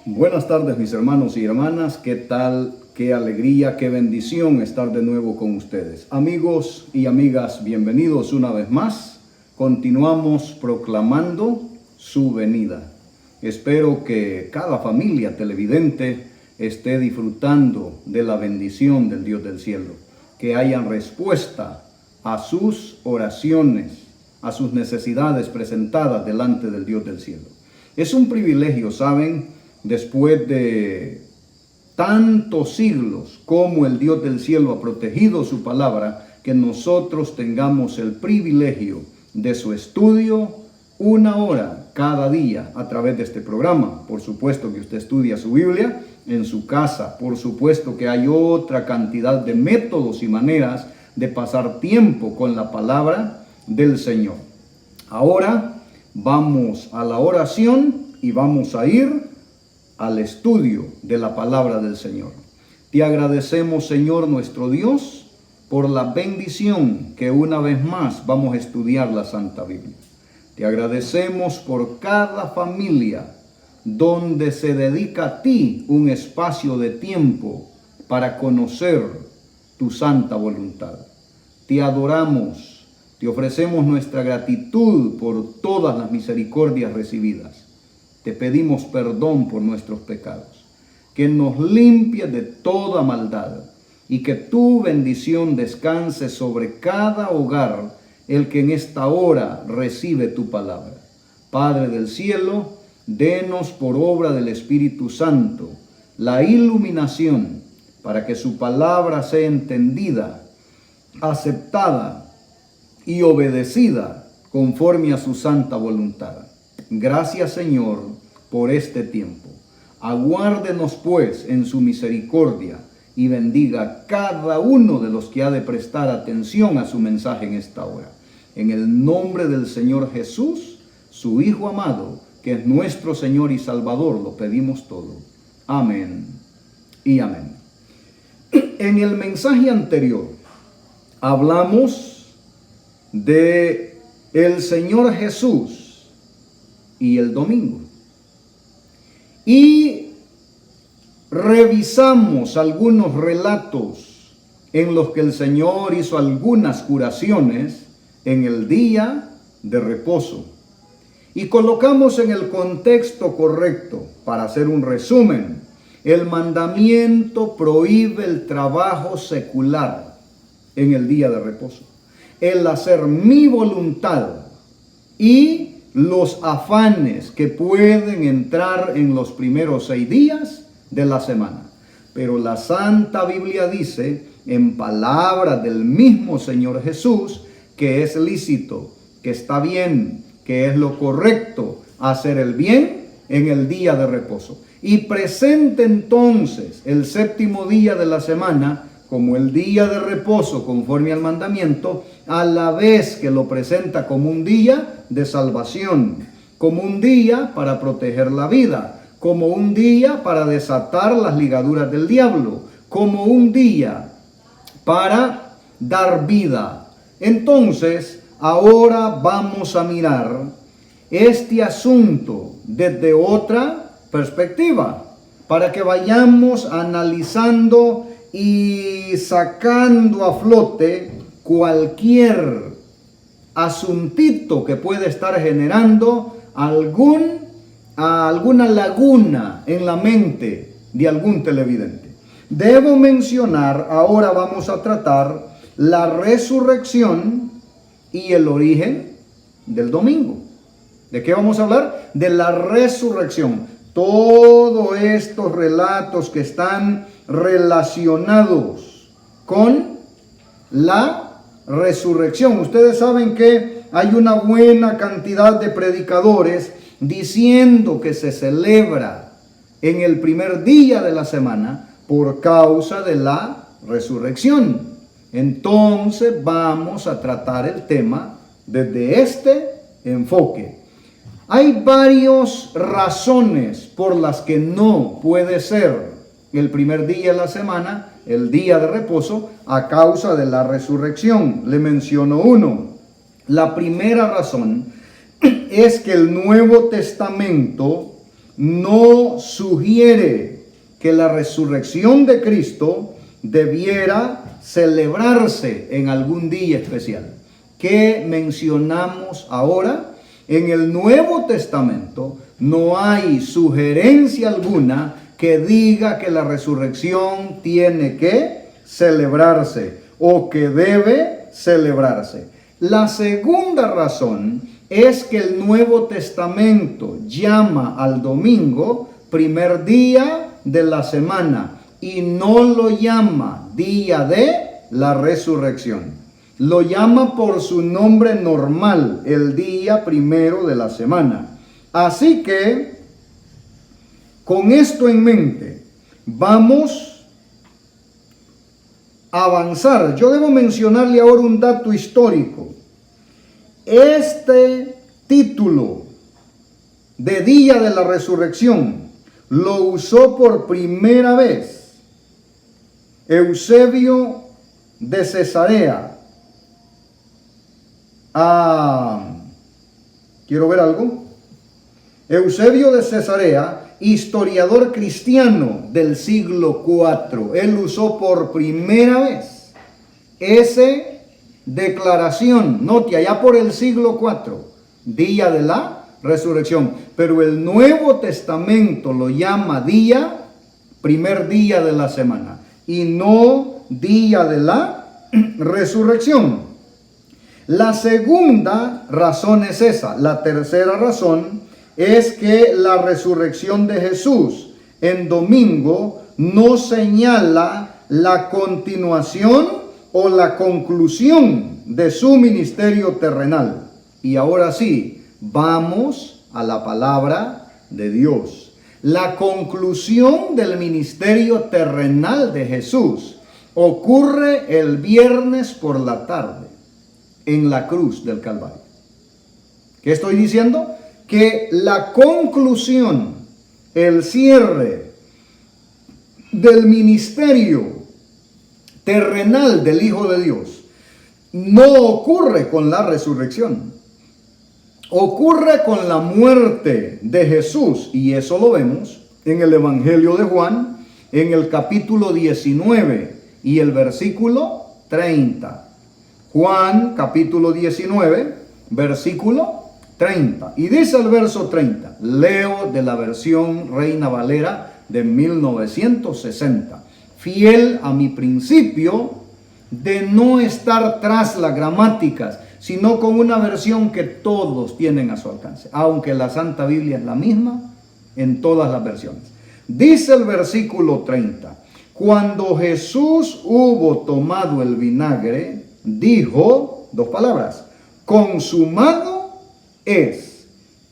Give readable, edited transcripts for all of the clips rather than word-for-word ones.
Buenas tardes, mis hermanos y hermanas. ¿Qué tal? Qué alegría, qué bendición estar de nuevo con ustedes. Amigos y amigas, bienvenidos una vez más. Continuamos proclamando su venida. Espero que cada familia televidente esté disfrutando de la bendición del Dios del cielo, que hayan respuesta a sus oraciones, a sus necesidades presentadas delante del Dios del cielo. Es un privilegio, ¿saben? Después de tantos siglos como el Dios del cielo ha protegido su palabra, que nosotros tengamos el privilegio de su estudio 1 hora cada día a través de este programa. Por supuesto que usted estudia su Biblia en su casa. Por supuesto que hay otra cantidad de métodos y maneras de pasar tiempo con la palabra del Señor. Ahora vamos a la oración y vamos a ir al estudio de la palabra del Señor. Te agradecemos, Señor nuestro Dios, por la bendición que una vez más vamos a estudiar la Santa Biblia. Te agradecemos por cada familia donde se dedica a ti un espacio de tiempo para conocer tu santa voluntad. Te adoramos, te ofrecemos nuestra gratitud por todas las misericordias recibidas. Te pedimos perdón por nuestros pecados, que nos limpies de toda maldad y que tu bendición descanse sobre cada hogar, el que en esta hora recibe tu palabra. Padre del cielo, denos por obra del Espíritu Santo la iluminación para que su palabra sea entendida, aceptada y obedecida conforme a su santa voluntad. Gracias, Señor, por este tiempo. Aguárdenos pues en su misericordia y bendiga a cada uno de los que ha de prestar atención a su mensaje en esta hora. En el nombre del Señor Jesús, su Hijo amado, que es nuestro Señor y Salvador, lo pedimos todo. Amén y amén. En el mensaje anterior hablamos de el Señor Jesús y el domingo. Y revisamos algunos relatos en los que el Señor hizo algunas curaciones en el día de reposo. Y colocamos en el contexto correcto, para hacer un resumen, el mandamiento prohíbe el trabajo secular en el día de reposo, el hacer mi voluntad y los afanes que pueden entrar en los primeros 6 días de la semana. Pero la Santa Biblia dice, en palabras del mismo Señor Jesús, que es lícito, que está bien, que es lo correcto hacer el bien en el día de reposo. Y presente entonces el 7º día de la semana como el día de reposo conforme al mandamiento, a la vez que lo presenta como un día de salvación, como un día para proteger la vida, como un día para desatar las ligaduras del diablo, como un día para dar vida. Entonces, ahora vamos a mirar este asunto desde otra perspectiva, para que vayamos analizando y sacando a flote cualquier asuntito que puede estar generando alguna laguna en la mente de algún televidente. Debo mencionar, ahora vamos a tratar la resurrección y el origen del domingo. ¿De qué vamos a hablar? De la resurrección. Todos estos relatos que están relacionados con la resurrección. Ustedes saben que hay una buena cantidad de predicadores diciendo que se celebra en el primer día de la semana por causa de la resurrección. Entonces vamos a tratar el tema desde este enfoque. Hay varias razones por las que no puede ser el primer día de la semana, el día de reposo, a causa de la resurrección. Le menciono uno. La primera razón es que el Nuevo Testamento no sugiere que la resurrección de Cristo debiera celebrarse en algún día especial. ¿Qué mencionamos ahora? En el Nuevo Testamento no hay sugerencia alguna que diga que la resurrección tiene que celebrarse o que debe celebrarse. La segunda razón es que el Nuevo Testamento llama al domingo primer día de la semana y no lo llama día de la resurrección. Lo llama por su nombre normal, el día primero de la semana. Así que, con esto en mente, vamos a avanzar. Yo debo mencionarle ahora un dato histórico. Este título de Día de la Resurrección lo usó por primera vez Eusebio de Cesarea. Quiero ver algo. Eusebio de Cesarea, historiador cristiano del siglo IV. Él usó por primera vez esa declaración. Note, allá por el siglo IV, día de la resurrección. Pero el Nuevo Testamento lo llama día, primer día de la semana, y no día de la resurrección. La segunda razón es esa. La tercera razón es que la resurrección de Jesús en domingo no señala la continuación o la conclusión de su ministerio terrenal. Y ahora sí, vamos a la palabra de Dios. La conclusión del ministerio terrenal de Jesús ocurre el viernes por la tarde en la cruz del Calvario. ¿Qué estoy diciendo? Que la conclusión, el cierre del ministerio terrenal del Hijo de Dios no ocurre con la resurrección. Ocurre con la muerte de Jesús, y eso lo vemos en el Evangelio de Juan, en el capítulo 19 y el versículo 30. Juan capítulo 19, versículo 30. Y dice el verso 30, leo de la versión Reina Valera de 1960. Fiel a mi principio de no estar tras las gramáticas, sino con una versión que todos tienen a su alcance, aunque la Santa Biblia es la misma en todas las versiones. Dice el versículo 30, cuando Jesús hubo tomado el vinagre, dijo, dos palabras, consumado es.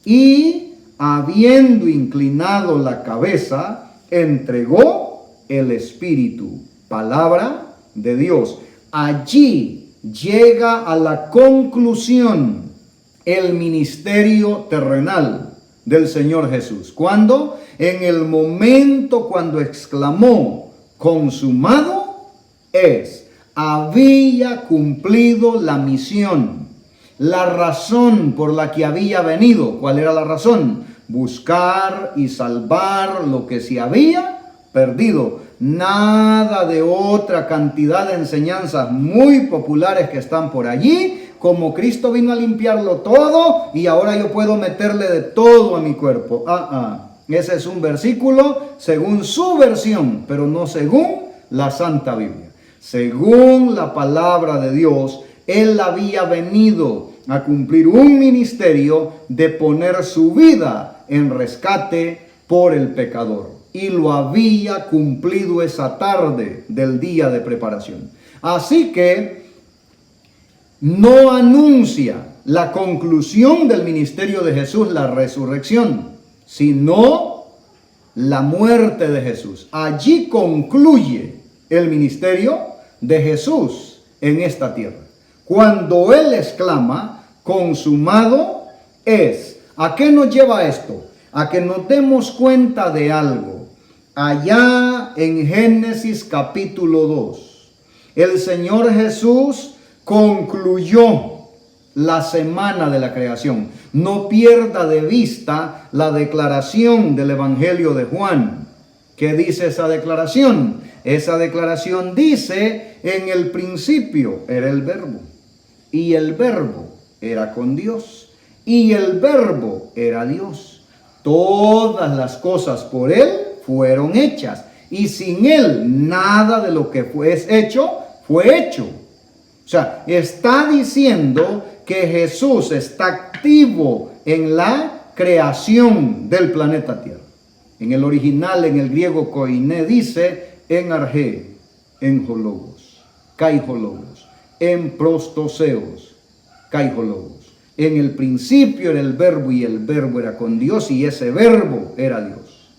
Y habiendo inclinado la cabeza, entregó el Espíritu. Palabra de Dios. Allí llega a la conclusión el ministerio terrenal del Señor Jesús. ¿Cuándo? En el momento cuando exclamó, consumado es. Había cumplido la misión, la razón por la que había venido. ¿Cuál era la razón? Buscar y salvar lo que se había perdido. Nada de otra cantidad de enseñanzas muy populares que están por allí, como Cristo vino a limpiarlo todo y ahora yo puedo meterle de todo a mi cuerpo. Ese es un versículo según su versión, pero no según la Santa Biblia. Según la palabra de Dios, Él había venido a cumplir un ministerio de poner su vida en rescate por el pecador. Y lo había cumplido esa tarde del día de preparación. Así que no anuncia la conclusión del ministerio de Jesús, la resurrección, sino la muerte de Jesús. Allí concluye el ministerio de Jesús en esta tierra. Cuando Él exclama, consumado es. ¿A qué nos lleva esto? A que nos demos cuenta de algo. Allá en Génesis capítulo 2, el Señor Jesús concluyó la semana de la creación. No pierda de vista la declaración del Evangelio de Juan. ¿Qué dice esa declaración? Esa declaración dice: en el principio era el Verbo, y el Verbo era con Dios, y el Verbo era Dios. Todas las cosas por Él fueron hechas, y sin Él nada de lo que fue hecho. O sea, está diciendo que Jesús está activo en la creación del planeta Tierra. En el original, en el griego koiné, dice en arge, en hologos, kaihologos, en prostoseos, kaihologos. En el principio era el Verbo, y el Verbo era con Dios, y ese Verbo era Dios.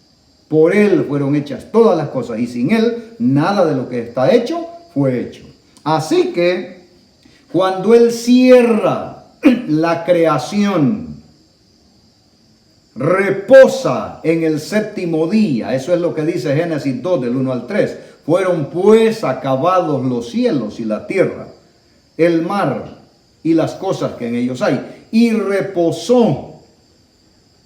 Por Él fueron hechas todas las cosas, y sin Él nada de lo que está hecho fue hecho. Así que cuando Él cierra la creación, reposa en el séptimo día. Eso es lo que dice Génesis 2 del 1 al 3. Fueron pues acabados los cielos y la tierra, el mar y las cosas que en ellos hay. Y reposó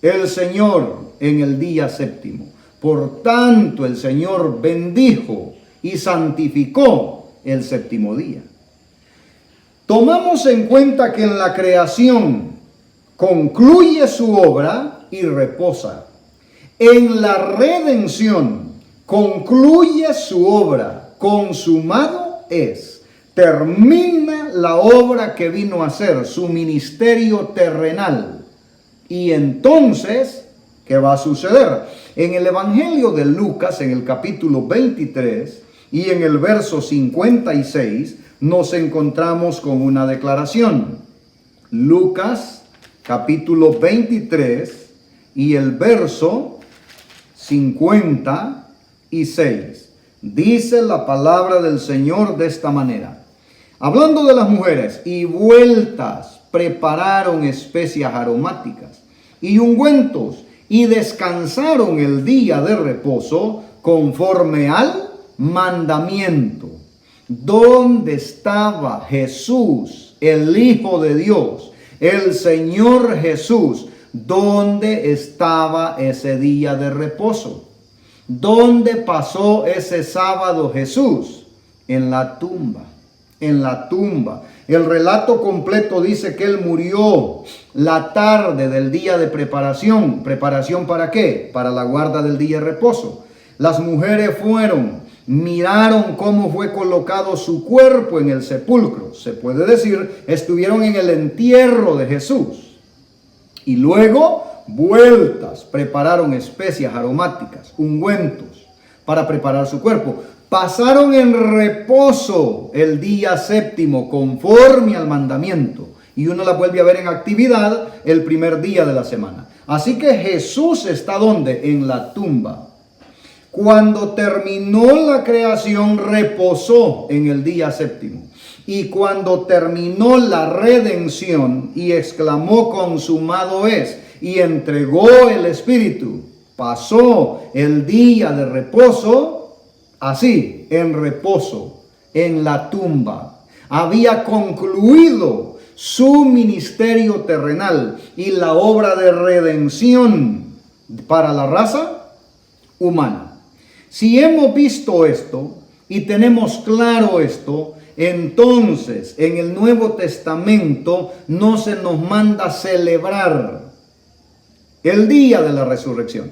el Señor en el día séptimo. Por tanto, el Señor bendijo y santificó el séptimo día. Tomamos en cuenta que en la creación concluye su obra y reposa. En la redención concluye su obra, consumado es. Termina la obra que vino a hacer, su ministerio terrenal. Y entonces, ¿qué va a suceder? En el Evangelio de Lucas, en el capítulo 23 y en el verso 56, nos encontramos con una declaración. Lucas, capítulo 23 y el verso 56. Dice la palabra del Señor de esta manera. Hablando de las mujeres, y vueltas prepararon especias aromáticas y ungüentos, y descansaron el día de reposo conforme al mandamiento. ¿Dónde estaba Jesús, el Hijo de Dios, el Señor Jesús? ¿Dónde estaba ese día de reposo? ¿Dónde pasó ese sábado Jesús? En la tumba. En la tumba. El relato completo dice que Él murió la tarde del día de preparación. ¿Preparación para qué? Para la guarda del día de reposo. Las mujeres fueron, miraron cómo fue colocado su cuerpo en el sepulcro. Se puede decir, estuvieron en el entierro de Jesús. Y luego, vueltas, prepararon especias aromáticas, ungüentos, para preparar su cuerpo. Pasaron en reposo el día séptimo, conforme al mandamiento. Y uno la vuelve a ver en actividad el primer día de la semana. Así que Jesús está ¿dónde? En la tumba. Cuando terminó la creación, reposó en el día séptimo. Y cuando terminó la redención y exclamó consumado es, y entregó el Espíritu, pasó el día de reposo, así, en reposo, en la tumba. Había concluido su ministerio terrenal y la obra de redención para la raza humana. Si hemos visto esto y tenemos claro esto, entonces en el Nuevo Testamento no se nos manda celebrar el día de la resurrección,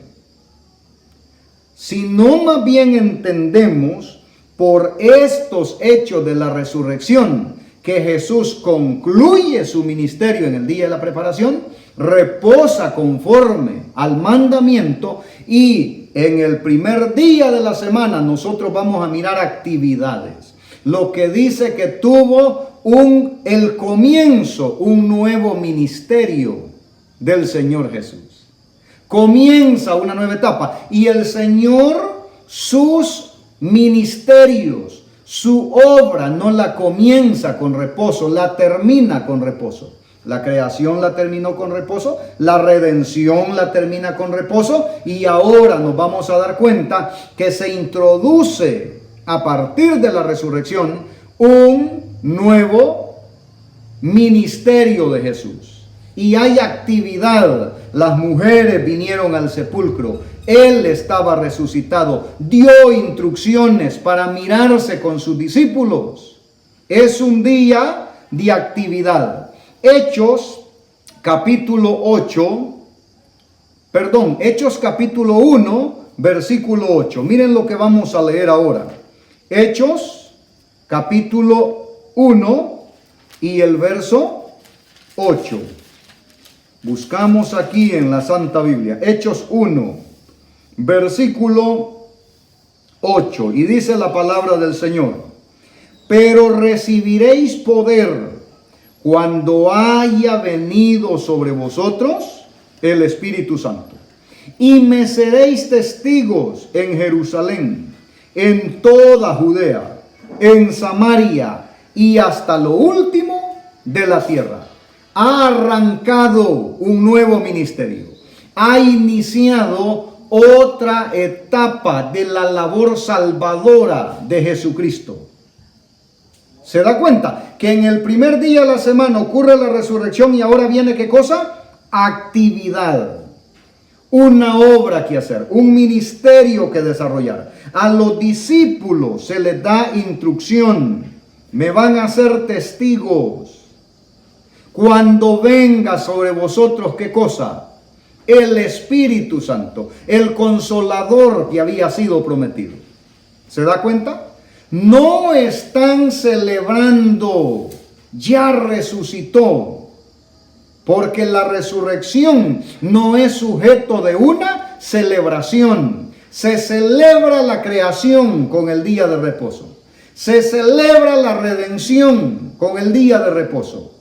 sino más bien entendemos por estos hechos de la resurrección que Jesús concluye su ministerio en el día de la preparación, reposa conforme al mandamiento, y en el primer día de la semana nosotros vamos a mirar actividades. Lo que dice que tuvo el comienzo, un nuevo ministerio del Señor Jesús. Comienza una nueva etapa. Y el Señor, sus ministerios, su obra, no la comienza con reposo, la termina con reposo. La creación la terminó con reposo, la redención la termina con reposo, y ahora nos vamos a dar cuenta que se introduce a partir de la resurrección un nuevo ministerio de Jesús. Y hay actividad. Las mujeres vinieron al sepulcro. Él estaba resucitado. Dio instrucciones para mirarse con sus discípulos. Es un día de actividad. Hechos capítulo 1, versículo 8. Miren lo que vamos a leer ahora. Hechos capítulo 1 y el verso 8. Buscamos aquí en la Santa Biblia. Hechos 1, versículo 8. Y dice la palabra del Señor: pero recibiréis poder cuando haya venido sobre vosotros el Espíritu Santo. Y me seréis testigos en Jerusalén, en toda Judea, en Samaria y hasta lo último de la tierra. Ha arrancado un nuevo ministerio. Ha iniciado otra etapa de la labor salvadora de Jesucristo. ¿Se da cuenta? Que en el primer día de la semana ocurre la resurrección y ahora viene ¿qué cosa? Actividad. Una obra que hacer, un ministerio que desarrollar. A los discípulos se les da instrucción. Me van a ser testigos. Cuando venga sobre vosotros, ¿qué cosa? El Espíritu Santo, el Consolador que había sido prometido. ¿Se da cuenta? No están celebrando, ya resucitó, porque la resurrección no es sujeto de una celebración. Se celebra la creación con el día de reposo. Se celebra la redención con el día de reposo.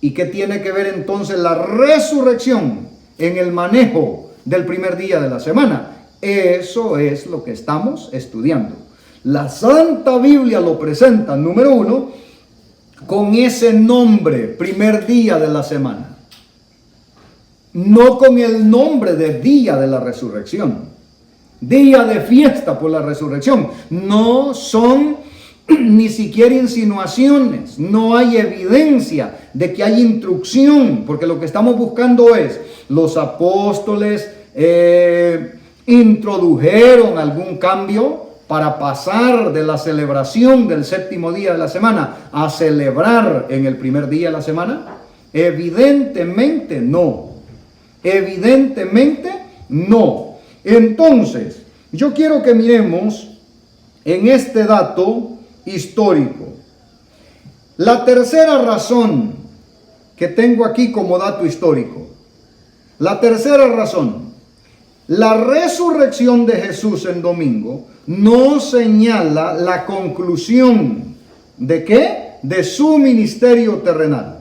¿Y qué tiene que ver entonces la resurrección en el manejo del primer día de la semana? Eso es lo que estamos estudiando. La Santa Biblia lo presenta, número 1, con ese nombre, primer día de la semana. No con el nombre de día de la resurrección. Día de fiesta por la resurrección. No son ni siquiera insinuaciones. No hay evidencia de que hay instrucción. Porque lo que estamos buscando es, los apóstoles introdujeron algún cambio para pasar de la celebración del séptimo día de la semana a celebrar en el primer día de la semana. Evidentemente no. Evidentemente no. Entonces, yo quiero que miremos en este dato histórico. La tercera razón que tengo aquí como dato histórico. La tercera razón. La resurrección de Jesús en domingo no señala la conclusión ¿de qué? De su ministerio terrenal.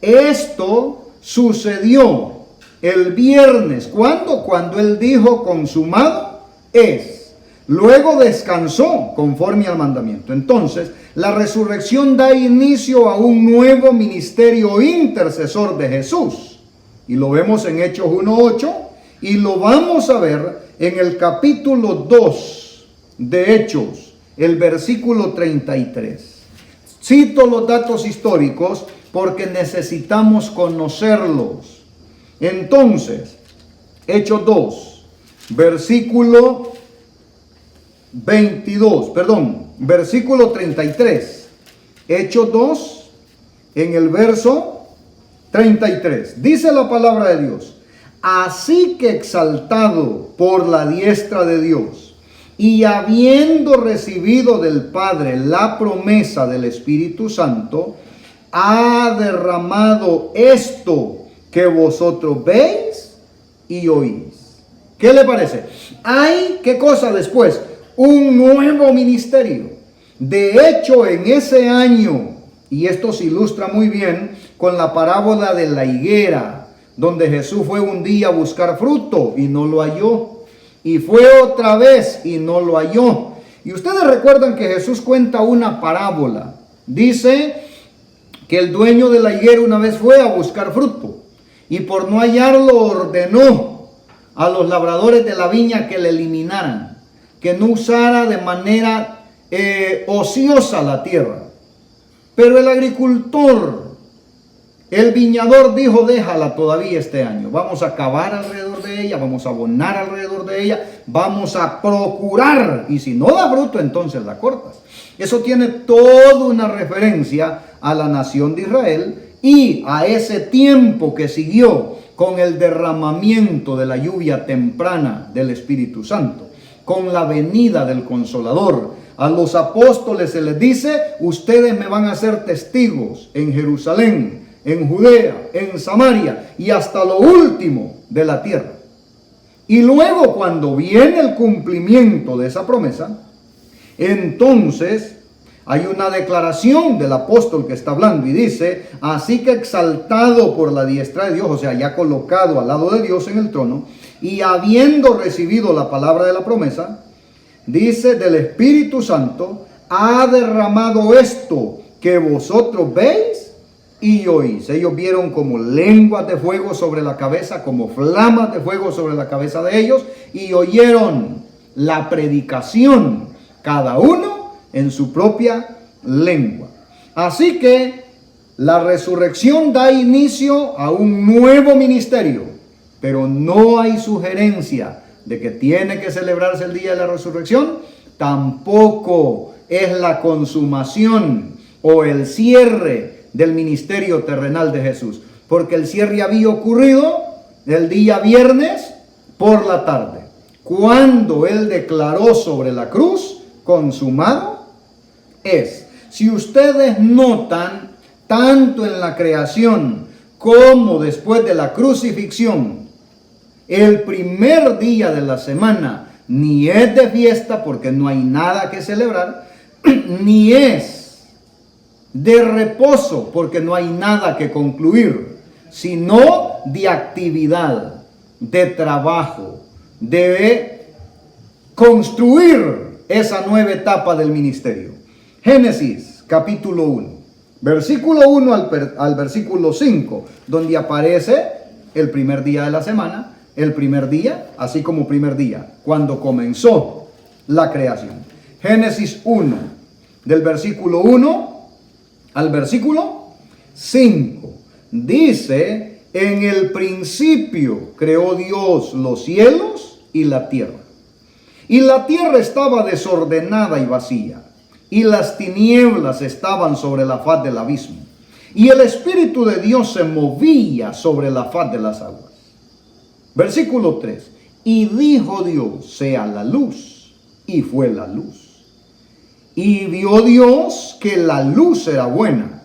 Esto sucedió el viernes. ¿Cuándo? Cuando él dijo consumado es. Luego descansó conforme al mandamiento. Entonces, la resurrección da inicio a un nuevo ministerio intercesor de Jesús. Y lo vemos en Hechos 1:8 y lo vamos a ver en el capítulo 2 de Hechos, el versículo 33. Cito los datos históricos porque necesitamos conocerlos. Entonces, Hechos 2, versículo 33. Hechos 2, en el verso 33. Dice la palabra de Dios: así que exaltado por la diestra de Dios y habiendo recibido del Padre la promesa del Espíritu Santo, ha derramado esto que vosotros veis y oís. ¿Qué le parece? Hay, ¿qué cosa después? Un nuevo ministerio. De hecho, en ese año, y esto se ilustra muy bien con la parábola de la higuera, donde Jesús fue un día a buscar fruto y no lo halló. Y fue otra vez y no lo halló. Y ustedes recuerdan que Jesús cuenta una parábola. Dice que el dueño de la higuera una vez fue a buscar fruto. Y por no hallarlo ordenó a los labradores de la viña que le eliminaran. Que no usara de manera ociosa la tierra. Pero el agricultor, el viñador dijo, déjala todavía este año. Vamos a cavar alrededor de ella, vamos a abonar alrededor de ella, vamos a procurar. Y si no da fruto, entonces la cortas. Eso tiene toda una referencia a la nación de Israel y a ese tiempo que siguió con el derramamiento de la lluvia temprana del Espíritu Santo, con la venida del Consolador. A los apóstoles se les dice, ustedes me van a ser testigos en Jerusalén, en Judea, en Samaria y hasta lo último de la tierra. Y luego cuando viene el cumplimiento de esa promesa, entonces hay una declaración del apóstol que está hablando y dice, así que exaltado por la diestra de Dios, o sea, ya colocado al lado de Dios en el trono, y habiendo recibido la palabra de la promesa, dice, del Espíritu Santo, ha derramado esto que vosotros veis y oís. Ellos vieron como lenguas de fuego sobre la cabeza, como flamas de fuego sobre la cabeza de ellos, y oyeron la predicación, cada uno en su propia lengua. Así que la resurrección da inicio a un nuevo ministerio, pero no hay sugerencia de que tiene que celebrarse el día de la resurrección. Tampoco es la consumación o el cierre del ministerio terrenal de Jesús, porque el cierre había ocurrido el día viernes por la tarde, cuando Él declaró sobre la cruz, consumado es. Si ustedes notan, tanto en la creación como después de la crucifixión, el primer día de la semana ni es de fiesta porque no hay nada que celebrar, ni es de reposo porque no hay nada que concluir, sino de actividad, de trabajo, de construir esa nueva etapa del ministerio. Génesis capítulo 1, versículo 1 al versículo 5, donde aparece el primer día de la semana, el primer día, así como primer día, cuando comenzó la creación. Génesis 1, del versículo 1 al versículo 5, dice, en el principio creó Dios los cielos y la tierra. Y la tierra estaba desordenada y vacía, y las tinieblas estaban sobre la faz del abismo, y el Espíritu de Dios se movía sobre la faz de las aguas. Versículo 3, y dijo Dios, sea la luz, y fue la luz. Y vio Dios que la luz era buena,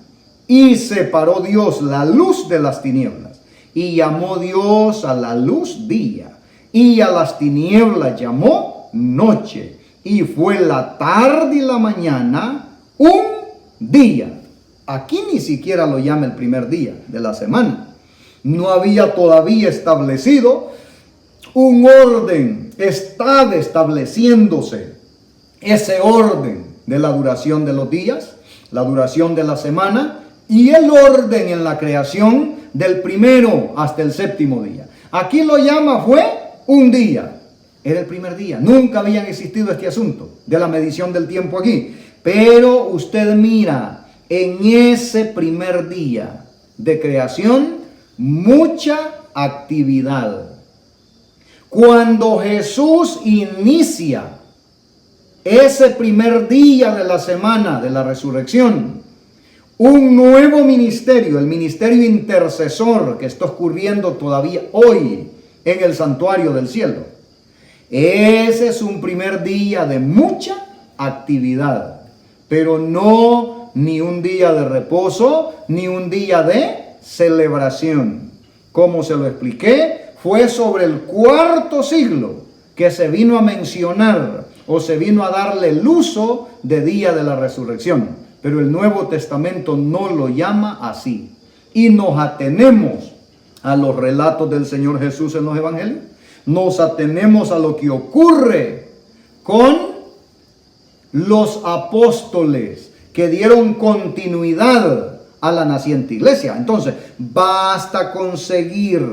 y separó Dios la luz de las tinieblas, y llamó Dios a la luz día, y a las tinieblas llamó noche, y fue la tarde y la mañana un día. Aquí ni siquiera lo llama el primer día de la semana. No había todavía establecido un orden. Estaba estableciéndose ese orden de la duración de los días, la duración de la semana y el orden en la creación del primero hasta el séptimo día. Aquí lo llama fue un día. Era el primer día. Nunca habían existido este asunto de la medición del tiempo aquí. Pero usted mira, en ese primer día de creación, mucha actividad. Cuando Jesús inicia ese primer día de la semana de la resurrección, un nuevo ministerio, el ministerio intercesor que está ocurriendo todavía hoy en el santuario del cielo. Ese es un primer día de mucha actividad, pero no ni un día de reposo, ni un día de celebración. Como se lo expliqué, fue sobre el cuarto siglo que se vino a mencionar o se vino a darle el uso de día de la resurrección. Pero el Nuevo Testamento no lo llama así. Y nos atenemos a los relatos del Señor Jesús en los evangelios. Nos atenemos a lo que ocurre con los apóstoles que dieron continuidad a la naciente iglesia. Entonces, basta con seguir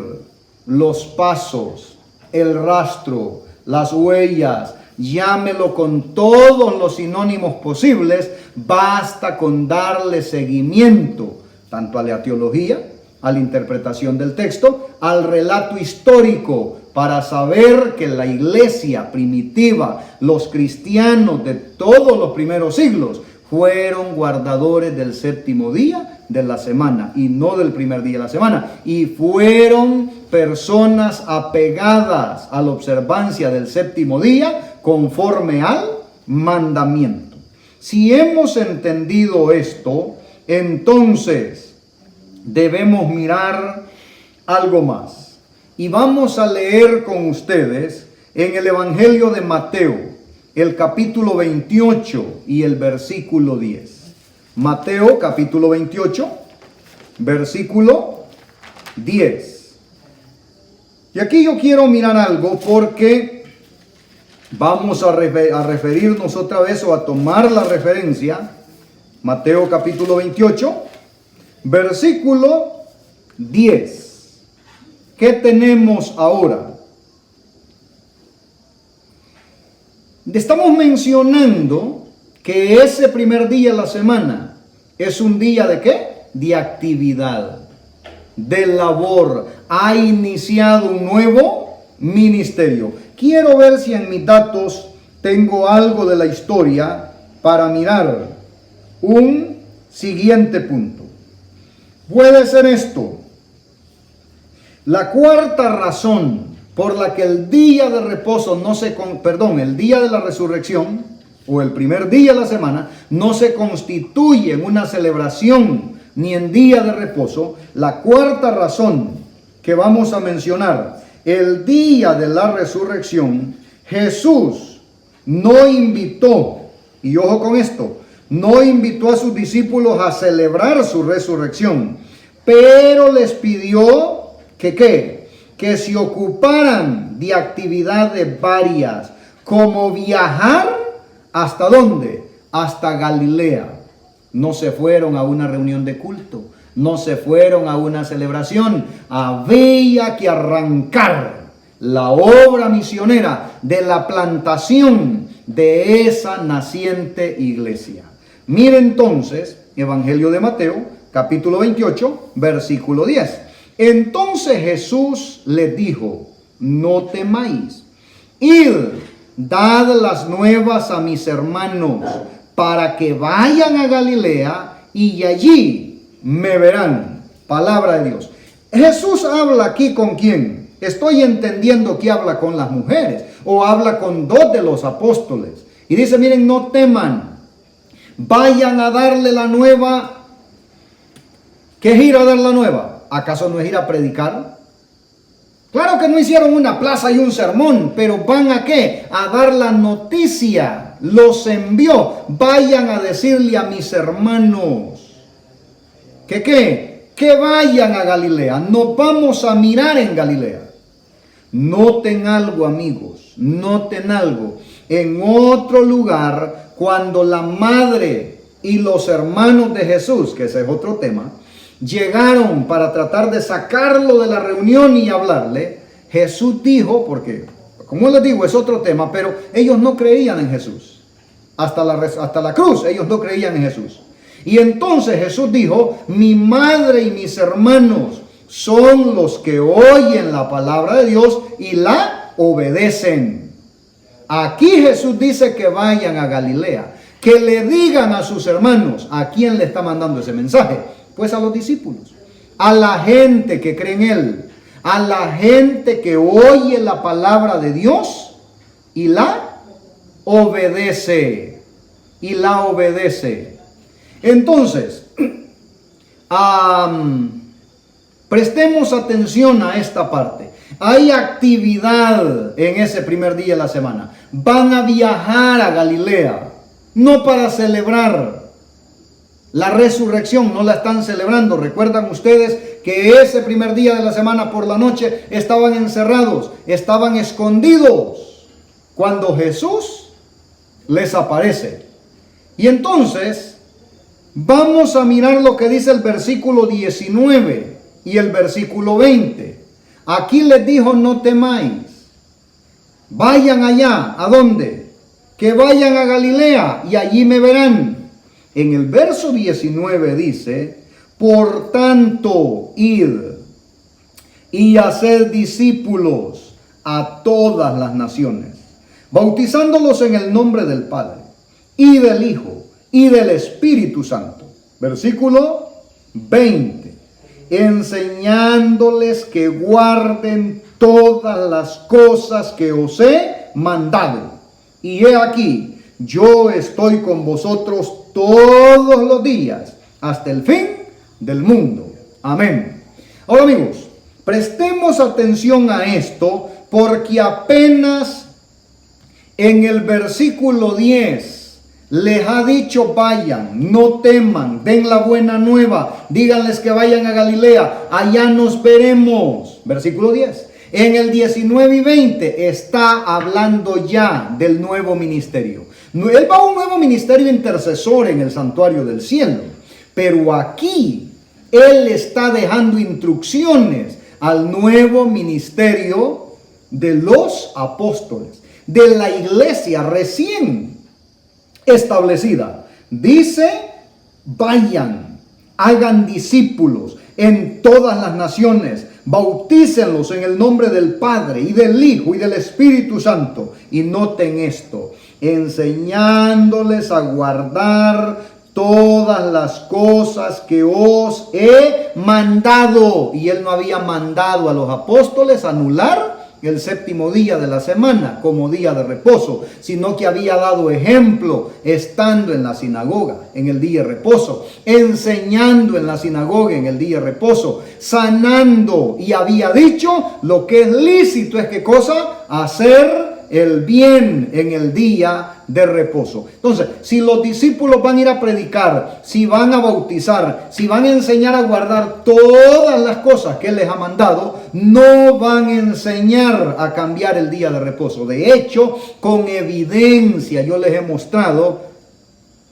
los pasos, el rastro, las huellas, llámelo con todos los sinónimos posibles, basta con darle seguimiento tanto a la teología, a la interpretación del texto, al relato histórico, para saber que la iglesia primitiva, los cristianos de todos los primeros siglos, fueron guardadores del séptimo día de la semana y no del primer día de la semana, y fueron personas apegadas a la observancia del séptimo día conforme al mandamiento. Si hemos entendido esto, entonces debemos mirar algo más. Y vamos a leer con ustedes en el Evangelio de Mateo, el capítulo 28 y el versículo 10. Mateo capítulo 28, versículo 10. Y aquí yo quiero mirar algo porque vamos a referirnos otra vez o a tomar la referencia. Mateo capítulo 28, versículo 10. ¿Qué tenemos ahora? Estamos mencionando que ese primer día de la semana es un día ¿de qué? De actividad, de labor. Ha iniciado un nuevo ministerio. Quiero ver si en mis datos tengo algo de la historia para mirar un siguiente punto. Puede ser esto. La cuarta razón por la que el día de reposo el día de la resurrección o el primer día de la semana no se constituye en una celebración ni en día de reposo, la cuarta razón que vamos a mencionar, el día de la resurrección, Jesús no invitó, y ojo con esto, no invitó a sus discípulos a celebrar su resurrección, pero les pidió que se ocuparan de actividades varias, como viajar, ¿hasta dónde? Hasta Galilea. No se fueron a una reunión de culto, no se fueron a una celebración. Había que arrancar la obra misionera de la plantación de esa naciente iglesia. Mire entonces, Evangelio de Mateo, capítulo 28, versículo 10. Entonces Jesús les dijo, no temáis, id, dad las nuevas a mis hermanos, para que vayan a Galilea y allí me verán. Palabra de Dios. Jesús habla aquí ¿con quién? Estoy entendiendo que habla con las mujeres o habla con dos de los apóstoles. Y dice, miren, no teman, vayan a darle la nueva. ¿Qué es ir a dar la nueva? ¿Acaso no es ir a predicar? Claro que no hicieron una plaza y un sermón, pero ¿van a qué? A dar la noticia. Los envió. Vayan a decirle a mis hermanos. ¿Que qué? Que vayan a Galilea. Nos vamos a mirar en Galilea. Noten algo, amigos. Noten algo. En otro lugar, cuando la madre y los hermanos de Jesús, que ese es otro tema, llegaron para tratar de sacarlo de la reunión y hablarle, Jesús dijo, porque como les digo es otro tema, pero ellos no creían en Jesús. Hasta la cruz ellos no creían en Jesús. Y entonces Jesús dijo, mi madre y mis hermanos son los que oyen la palabra de Dios y la obedecen. Aquí Jesús dice que vayan a Galilea, que le digan a sus hermanos. ¿A quién le está mandando ese mensaje? Pues a los discípulos, a la gente que cree en Él, a la gente que oye la palabra de Dios y la obedece. Y la obedece. Entonces, prestemos atención a esta parte. Hay actividad en ese primer día de la semana. Van a viajar a Galilea, no para celebrar la resurrección, no la están celebrando. Recuerdan ustedes que ese primer día de la semana por la noche estaban encerrados, estaban escondidos, cuando Jesús les aparece. Y entonces vamos a mirar lo que dice el versículo 19 y el versículo 20. Aquí les dijo, no temáis. Vayan allá, ¿a dónde? que vayan a Galilea y allí me verán. En el verso 19 dice, por tanto, id y haced discípulos a todas las naciones, bautizándolos en el nombre del Padre, y del Hijo, y del Espíritu Santo. Versículo 20. Enseñándoles que guarden todas las cosas que os he mandado. Y he aquí, yo estoy con vosotros todos los días, hasta el fin del mundo. Amén. Ahora, amigos, prestemos atención a esto, porque apenas en el versículo 10 les ha dicho, vayan, no teman, den la buena nueva, díganles que vayan a Galilea, allá nos veremos. Versículo 10. En el 19 y 20 está hablando ya del nuevo ministerio. Él va a un nuevo ministerio intercesor en el santuario del cielo, pero aquí él está dejando instrucciones al nuevo ministerio de los apóstoles, de la iglesia recién establecida. Dice, vayan, hagan discípulos en todas las naciones, bautícenlos en el nombre del Padre y del Hijo y del Espíritu Santo. Y noten esto, enseñándoles a guardar todas las cosas que os he mandado. Y él no había mandado a los apóstoles anular el séptimo día de la semana como día de reposo, sino que había dado ejemplo estando en la sinagoga en el día de reposo, enseñando en la sinagoga en el día de reposo, sanando, y había dicho lo que es lícito es ¿qué cosa? Hacer el bien en el día de reposo. Entonces, si los discípulos van a ir a predicar, si van a bautizar, si van a enseñar a guardar todas las cosas que Él les ha mandado, no van a enseñar a cambiar el día de reposo. De hecho, con evidencia yo les he mostrado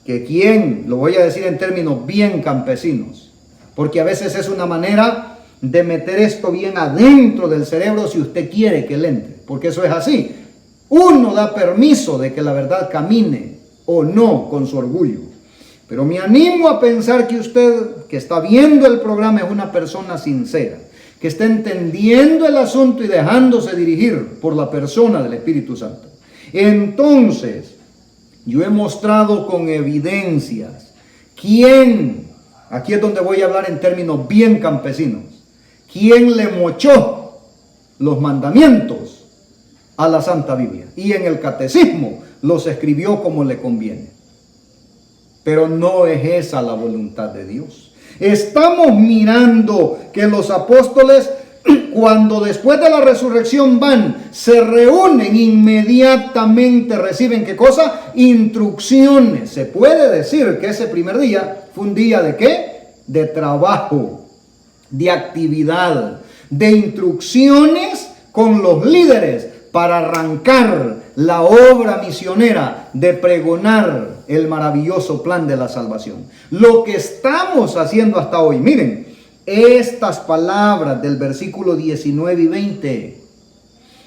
que lo voy a decir en términos bien campesinos, porque a veces es una manera de meter esto bien adentro del cerebro si usted quiere que le entre, porque eso es así. Uno da permiso de que la verdad camine o no con su orgullo. Pero me animo a pensar que usted que está viendo el programa es una persona sincera, que está entendiendo el asunto y dejándose dirigir por la persona del Espíritu Santo. Entonces, yo he mostrado con evidencias aquí es donde voy a hablar en términos bien campesinos, quién le mochó los mandamientos a la Santa Biblia, y en el catecismo los escribió como le conviene. Pero no es esa la voluntad de Dios. Estamos mirando que los apóstoles, cuando después de la resurrección se reúnen, inmediatamente reciben ¿qué cosa? Instrucciones. Se puede decir que ese primer día fue un día ¿de qué? De trabajo, de actividad, de instrucciones con los líderes, para arrancar la obra misionera de pregonar el maravilloso plan de la salvación. Lo que estamos haciendo hasta hoy, miren, estas palabras del versículo 19 y 20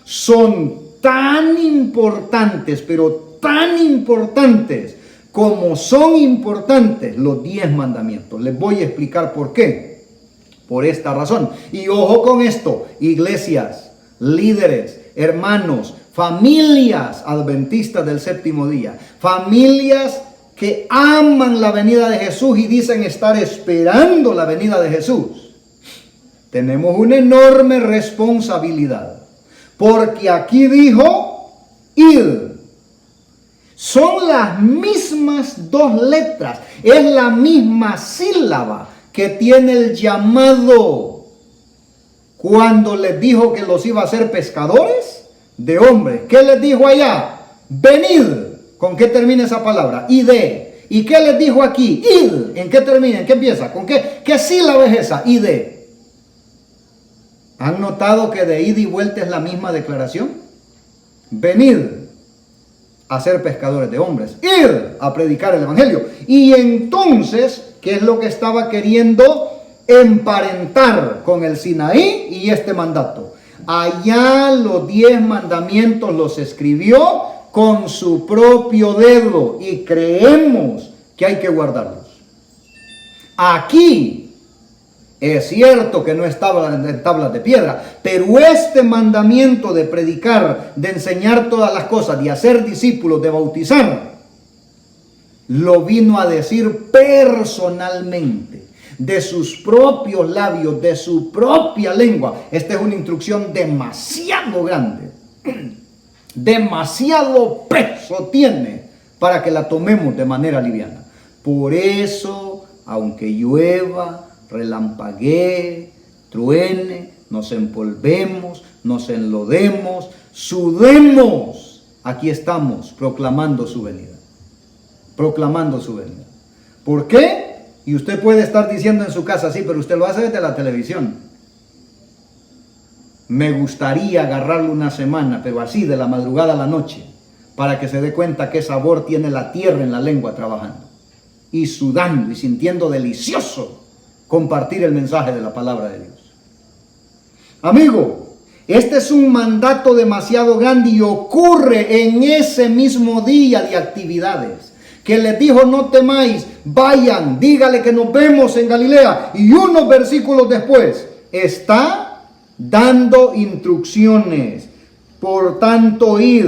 son tan importantes, pero tan importantes como son importantes los 10 mandamientos. Les voy a explicar por qué. Por esta razón. Y ojo con esto, iglesias, líderes, hermanos, familias adventistas del séptimo día, familias que aman la venida de Jesús y dicen estar esperando la venida de Jesús. Tenemos una enorme responsabilidad, porque aquí dijo, id. Son las mismas dos letras, es la misma sílaba que tiene el llamado cuando les dijo que los iba a hacer pescadores de hombres. ¿Qué les dijo allá? Venid. ¿Con qué termina esa palabra? Id. ¿Y qué les dijo aquí? Id. ¿En qué termina? ¿En qué empieza? ¿Con qué sílaba es esa? Id. ¿Han notado que de ida y vuelta es la misma declaración? Venid a ser pescadores de hombres. Ir a predicar el evangelio. Y entonces, ¿qué es lo que estaba queriendo emparentar con el Sinaí y este mandato? Allá los 10 mandamientos los escribió con su propio dedo y creemos que hay que guardarlos. Aquí es cierto que no estaba en tablas de piedra, pero este mandamiento de predicar, de enseñar todas las cosas, de hacer discípulos, de bautizar, lo vino a decir personalmente, de sus propios labios, de su propia lengua. Esta es una instrucción demasiado grande, demasiado peso tiene para que la tomemos de manera liviana. Por eso, aunque llueva, relampaguee, truene, nos empolvemos, nos enlodemos, sudemos, aquí estamos proclamando su venida. Proclamando su venida. ¿Por qué? Y usted puede estar diciendo en su casa, sí, pero usted lo hace desde la televisión. Me gustaría agarrarlo una semana, pero así de la madrugada a la noche, para que se dé cuenta qué sabor tiene la tierra en la lengua trabajando, y sudando y sintiendo delicioso compartir el mensaje de la palabra de Dios. Amigo, este es un mandato demasiado grande y ocurre en ese mismo día de actividades. Que les dijo, no temáis, vayan, dígale que nos vemos en Galilea. Y unos versículos después, está dando instrucciones. Por tanto, id,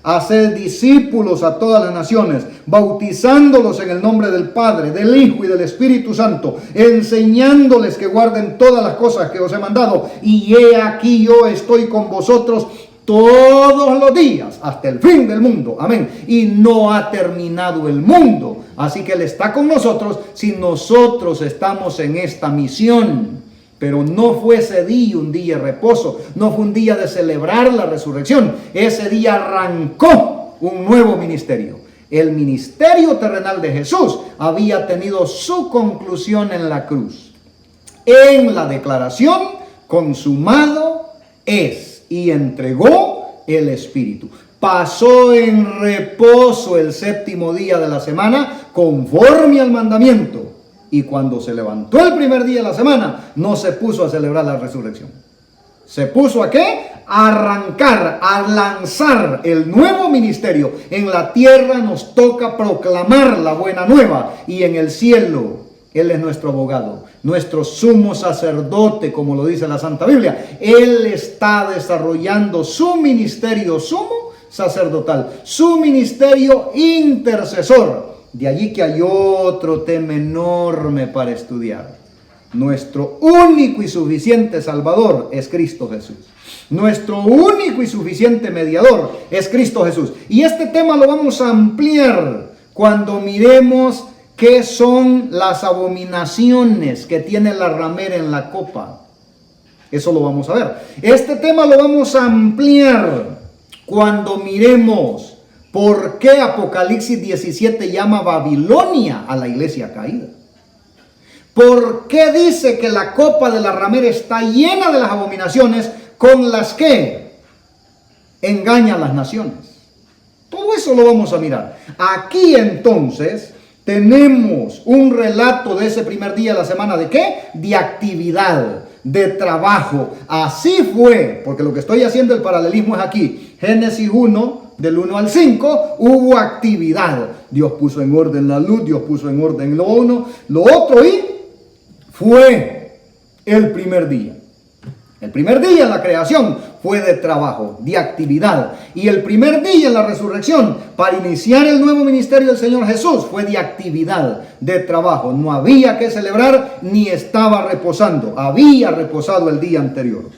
hacer discípulos a todas las naciones, bautizándolos en el nombre del Padre, del Hijo y del Espíritu Santo, enseñándoles que guarden todas las cosas que os he mandado. Y he aquí yo estoy con vosotros todos los días, hasta el fin del mundo. Amén. Y no ha terminado el mundo. Así que Él está con nosotros si nosotros estamos en esta misión. Pero no fue ese día un día de reposo. No fue un día de celebrar la resurrección. Ese día arrancó un nuevo ministerio. El ministerio terrenal de Jesús había tenido su conclusión en la cruz. En la declaración, consumado es. Y entregó el Espíritu. Pasó en reposo el séptimo día de la semana conforme al mandamiento. Y cuando se levantó el primer día de la semana, no se puso a celebrar la resurrección. ¿Se puso a qué? A arrancar, a lanzar el nuevo ministerio. En la tierra nos toca proclamar la buena nueva. Y en el cielo, Él es nuestro abogado, nuestro sumo sacerdote, como lo dice la Santa Biblia. Él está desarrollando su ministerio sumo sacerdotal, su ministerio intercesor. De allí que hay otro tema enorme para estudiar. Nuestro único y suficiente Salvador es Cristo Jesús. Nuestro único y suficiente mediador es Cristo Jesús. Y este tema lo vamos a ampliar cuando miremos ¿qué son las abominaciones que tiene la ramera en la copa? Eso lo vamos a ver. Este tema lo vamos a ampliar cuando miremos por qué Apocalipsis 17 llama Babilonia a la iglesia caída. ¿Por qué dice que la copa de la ramera está llena de las abominaciones con las que engaña a las naciones? Todo eso lo vamos a mirar. Aquí entonces tenemos un relato de ese primer día de la semana. ¿De qué? De actividad, de trabajo. Así fue, porque lo que estoy haciendo el paralelismo es aquí. Génesis 1, del 1 al 5, hubo actividad. Dios puso en orden la luz, Dios puso en orden lo uno, lo otro, y fue el primer día. El primer día en la creación fue de trabajo, de actividad. Y el primer día en la resurrección, para iniciar el nuevo ministerio del Señor Jesús, fue de actividad, de trabajo. No había que celebrar ni estaba reposando. Había reposado el día anterior.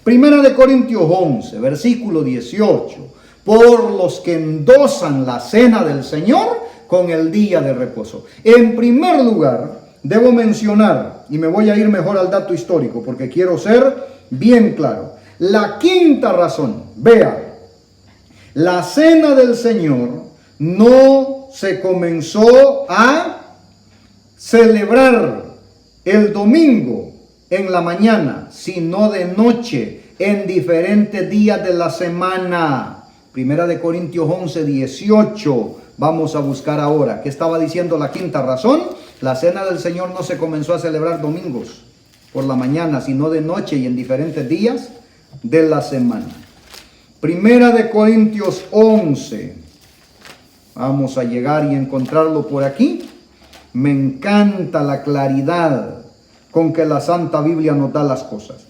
Primera de Corintios 11, versículo 18. Por los que endosan la cena del Señor con el día de reposo. En primer lugar, debo mencionar, y me voy a ir mejor al dato histórico, porque quiero ser bien claro. La quinta razón, vea, la cena del Señor no se comenzó a celebrar el domingo en la mañana, sino de noche, en diferentes días de la semana. Primera de Corintios 11, 18. Vamos a buscar ahora. ¿Qué estaba diciendo la quinta razón? La cena del Señor no se comenzó a celebrar domingos por la mañana, sino de noche y en diferentes días de la semana. Primera de Corintios 11, Vamos a llegar y encontrarlo por aquí. Me encanta la claridad con que la Santa Biblia nos da las cosas.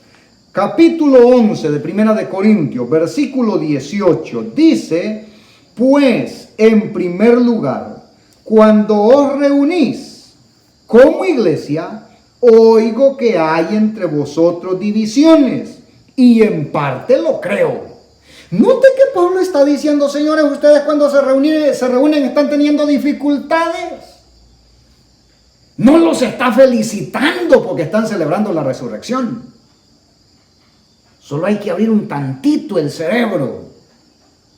Capítulo 11 de Primera de Corintios, versículo 18, dice: pues en primer lugar, cuando os reunís como iglesia, oigo que hay entre vosotros divisiones, y en parte lo creo. Note que Pablo está diciendo: señores, ustedes cuando se reúnen están teniendo dificultades. No los está felicitando porque están celebrando la resurrección. Solo hay que abrir un tantito el cerebro,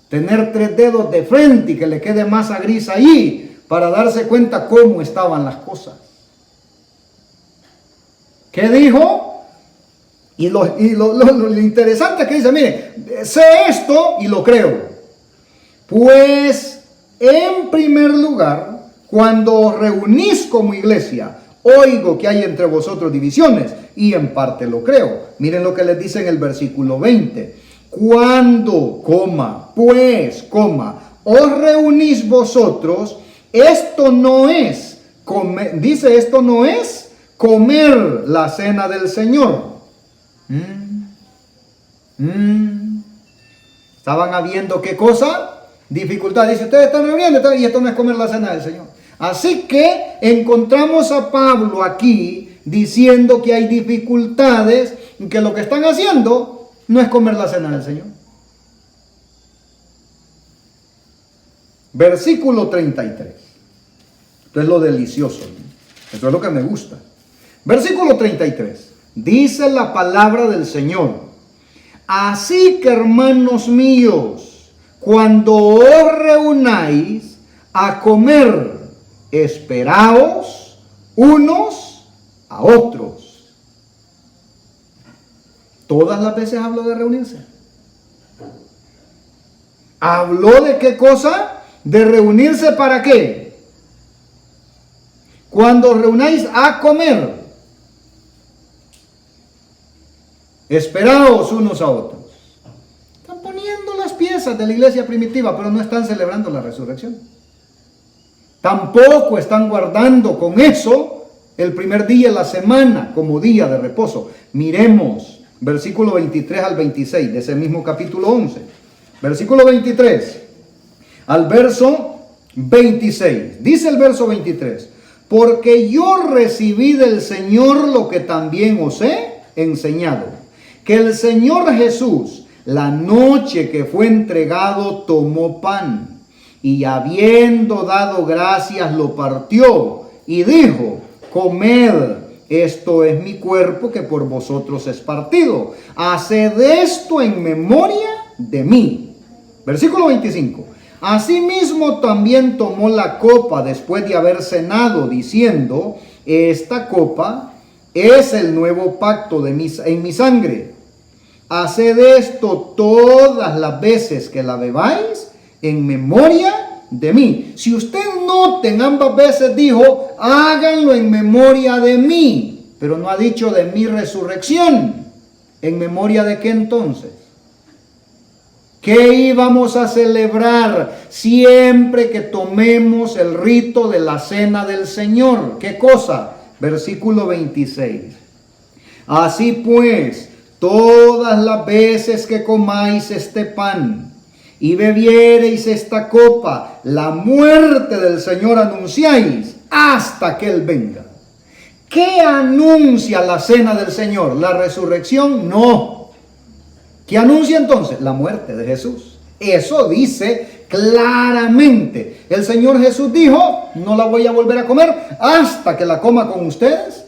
tener 3 dedos de frente y que le quede masa gris ahí para darse cuenta cómo estaban las cosas. ¿Qué dijo? Y lo interesante es que dice: mire, sé esto y lo creo. Pues en primer lugar, cuando os reunís como iglesia, oigo que hay entre vosotros divisiones, y en parte lo creo. Miren lo que les dice en el versículo 20. Cuando, pues, os reunís vosotros, esto no es comer la cena del Señor. ¿Estaban habiendo qué cosa? Dificultad. Dice: ustedes están reuniendo y esto no es comer la cena del Señor. Así que encontramos a Pablo aquí diciendo que hay dificultades y que lo que están haciendo no es comer la cena del Señor. Versículo 33. Esto es lo delicioso, ¿no? Esto es lo que me gusta. Versículo 33. Dice la palabra del Señor: así que, hermanos míos, cuando os reunáis a comer, esperaos unos a otros. Todas las veces habló de reunirse. ¿Habló de qué cosa? De reunirse ¿para qué? Cuando os reunáis a comer, esperaos unos a otros. Están poniendo las piezas de la iglesia primitiva, pero no están celebrando la resurrección. Tampoco están guardando con eso el primer día de la semana como día de reposo. Miremos versículo 23 al 26 de ese mismo capítulo 11. Versículo 23 al verso 26. Dice el verso 23: porque yo recibí del Señor lo que también os he enseñado, que el Señor Jesús, la noche que fue entregado, tomó pan, y habiendo dado gracias, lo partió y dijo: comed, esto es mi cuerpo que por vosotros es partido. Haced esto en memoria de mí. Versículo 25. Asimismo también tomó la copa después de haber cenado, diciendo: esta copa es el nuevo pacto en mi sangre. Haced esto todas las veces que la bebáis en memoria de mí. Si usted noten, ambas veces dijo: háganlo en memoria de mí, pero no ha dicho de mi resurrección. ¿En memoria de qué entonces? ¿Qué íbamos a celebrar siempre que tomemos el rito de la cena del Señor? ¿Qué cosa? Versículo 26. Así pues, todas las veces que comáis este pan y bebiereis esta copa, la muerte del Señor anunciáis hasta que Él venga. ¿Qué anuncia la cena del Señor? ¿La resurrección? No. ¿Qué anuncia entonces? La muerte de Jesús. Eso dice claramente. El Señor Jesús dijo: no la voy a volver a comer hasta que la coma con ustedes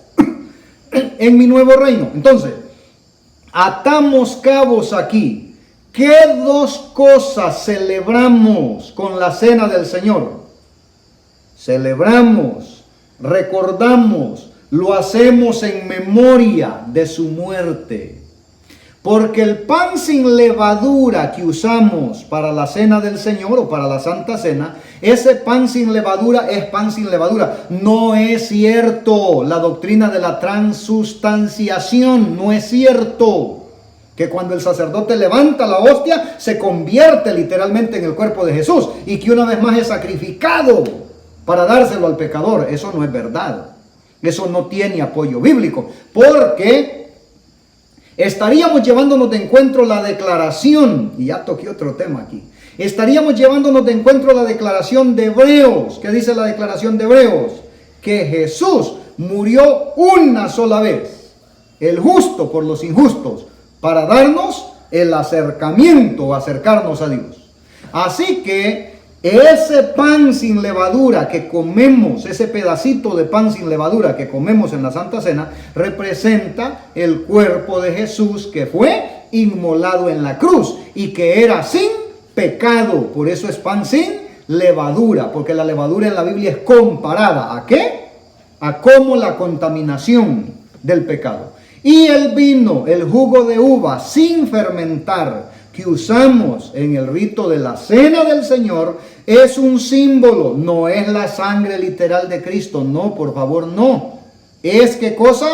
en mi nuevo reino. Entonces, atamos cabos aquí. ¿Qué dos cosas celebramos con la cena del Señor? Celebramos, recordamos, lo hacemos en memoria de su muerte. Porque el pan sin levadura que usamos para la cena del Señor o para la Santa Cena, ese pan sin levadura es pan sin levadura. No es cierto la doctrina de la transustanciación, no es cierto. Que cuando el sacerdote levanta la hostia, se convierte literalmente en el cuerpo de Jesús y que una vez más es sacrificado para dárselo al pecador. Eso no es verdad. Eso no tiene apoyo bíblico, porque estaríamos llevándonos de encuentro la declaración, y ya toqué otro tema aquí, estaríamos llevándonos de encuentro la declaración de Hebreos. ¿Qué dice la declaración de Hebreos? Que Jesús murió una sola vez, el justo por los injustos, para darnos el acercamiento o acercarnos a Dios. Así que ese pan sin levadura que comemos, ese pedacito de pan sin levadura que comemos en la Santa Cena, representa el cuerpo de Jesús que fue inmolado en la cruz y que era sin pecado. Por eso es pan sin levadura, porque la levadura en la Biblia es comparada ¿a qué? A cómo la contaminación del pecado. Y el vino, el jugo de uva sin fermentar, que usamos en el rito de la Cena del Señor, es un símbolo, no es la sangre literal de Cristo, no, por favor, no. Es, ¿qué cosa?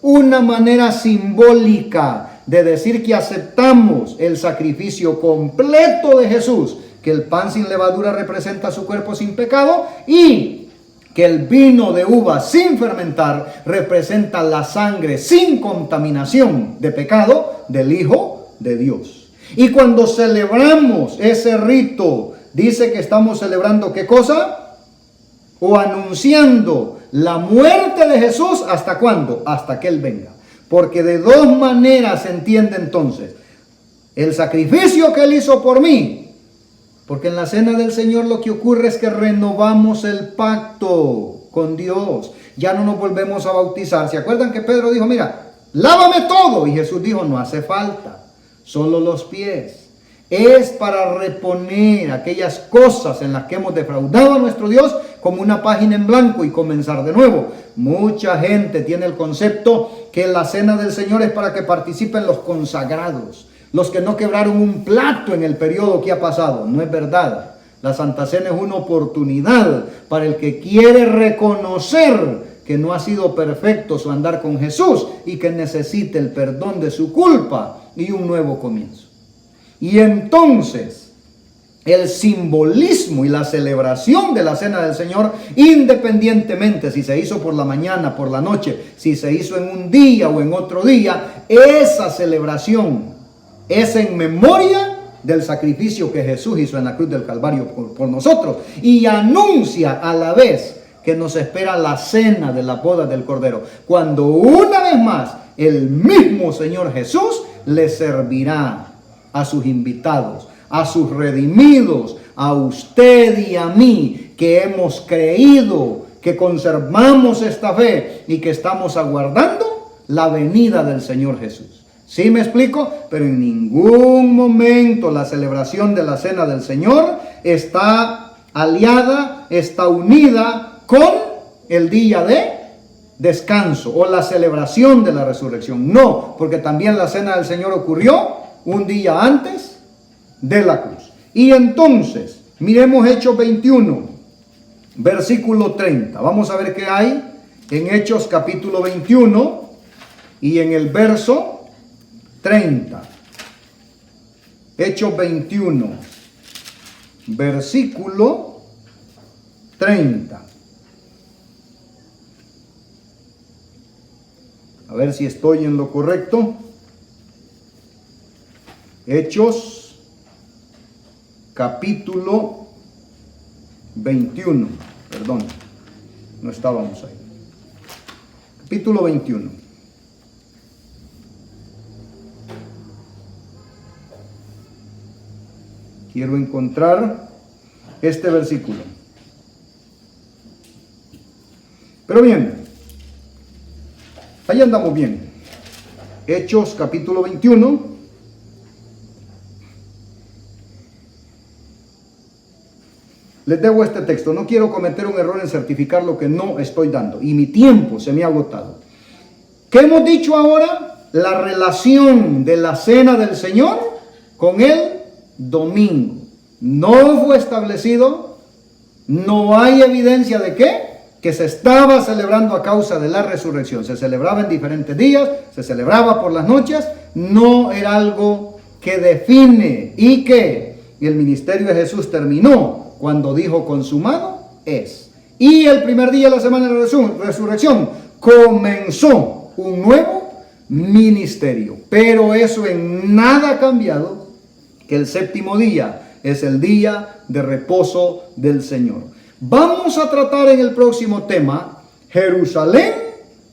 Una manera simbólica de decir que aceptamos el sacrificio completo de Jesús, que el pan sin levadura representa su cuerpo sin pecado y que el vino de uva sin fermentar representa la sangre sin contaminación de pecado del Hijo de Dios. Y cuando celebramos ese rito, dice que estamos celebrando ¿qué cosa? O anunciando la muerte de Jesús. ¿Hasta cuándo? Hasta que Él venga. Porque de dos maneras se entiende entonces el sacrificio que Él hizo por mí. Porque en la Cena del Señor lo que ocurre es que renovamos el pacto con Dios. Ya no nos volvemos a bautizar. ¿Se acuerdan que Pedro dijo, mira, lávame todo? Y Jesús dijo, no hace falta, solo los pies. Es para reponer aquellas cosas en las que hemos defraudado a nuestro Dios como una página en blanco y comenzar de nuevo. Mucha gente tiene el concepto que la Cena del Señor es para que participen los consagrados, los que no quebraron un plato en el periodo que ha pasado. No es verdad. La Santa Cena es una oportunidad para el que quiere reconocer que no ha sido perfecto su andar con Jesús y que necesita el perdón de su culpa y un nuevo comienzo. Y entonces el simbolismo y la celebración de la Cena del Señor, independientemente si se hizo por la mañana, por la noche, si se hizo en un día o en otro día, esa celebración es en memoria del sacrificio que Jesús hizo en la cruz del Calvario por nosotros, y anuncia a la vez que nos espera la cena de la boda del Cordero, cuando una vez más el mismo Señor Jesús le servirá a sus invitados, a sus redimidos, a usted y a mí, que hemos creído, que conservamos esta fe y que estamos aguardando la venida del Señor Jesús. ¿Sí me explico? Pero en ningún momento la celebración de la Cena del Señor está aliada, está unida con el día de descanso o la celebración de la resurrección. No, porque también la Cena del Señor ocurrió un día antes de la cruz. Y entonces, miremos Hechos 21, versículo 30. Vamos a ver qué hay en Hechos capítulo 21 y en el verso 30. Hechos 21, versículo 30. A ver si estoy en lo correcto. Hechos capítulo 21. Perdón, no estábamos ahí. Capítulo 21. Quiero encontrar este versículo. Pero bien, ahí andamos bien. Hechos capítulo 21. Les debo este texto. No quiero cometer un error en certificar lo que no estoy dando. Y mi tiempo se me ha agotado. ¿Qué hemos dicho ahora? La relación de la Cena del Señor con el domingo. No fue establecido, no hay evidencia de qué, que se estaba celebrando a causa de la resurrección, se celebraba en diferentes días, se celebraba por las noches, no era algo que define y que el ministerio de Jesús terminó cuando dijo consumado es. Y el primer día de la semana de la resurrección comenzó un nuevo ministerio, pero eso en nada ha cambiado, que el séptimo día es el día de reposo del Señor. Vamos a tratar en el próximo tema Jerusalén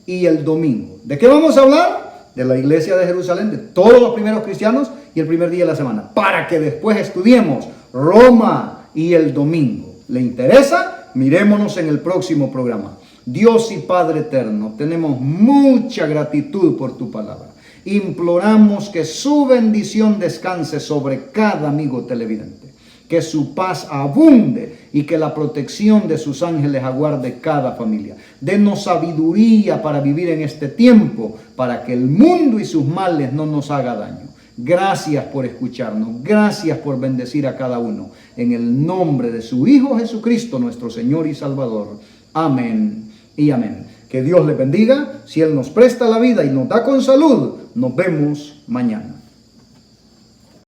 y el domingo. ¿De qué vamos a hablar? De la iglesia de Jerusalén, de todos los primeros cristianos y el primer día de la semana, para que después estudiemos Roma y el domingo. ¿Le interesa? Mirémonos en el próximo programa. Dios y Padre eterno, tenemos mucha gratitud por tu palabra. Imploramos que su bendición descanse sobre cada amigo televidente, que su paz abunde y que la protección de sus ángeles aguarde cada familia. Denos sabiduría para vivir en este tiempo, para que el mundo y sus males no nos haga daño. Gracias por escucharnos, gracias por bendecir a cada uno. En el nombre de su Hijo Jesucristo, nuestro Señor y Salvador. Amén y amén. Que Dios le bendiga. Si Él nos presta la vida y nos da con salud, nos vemos mañana.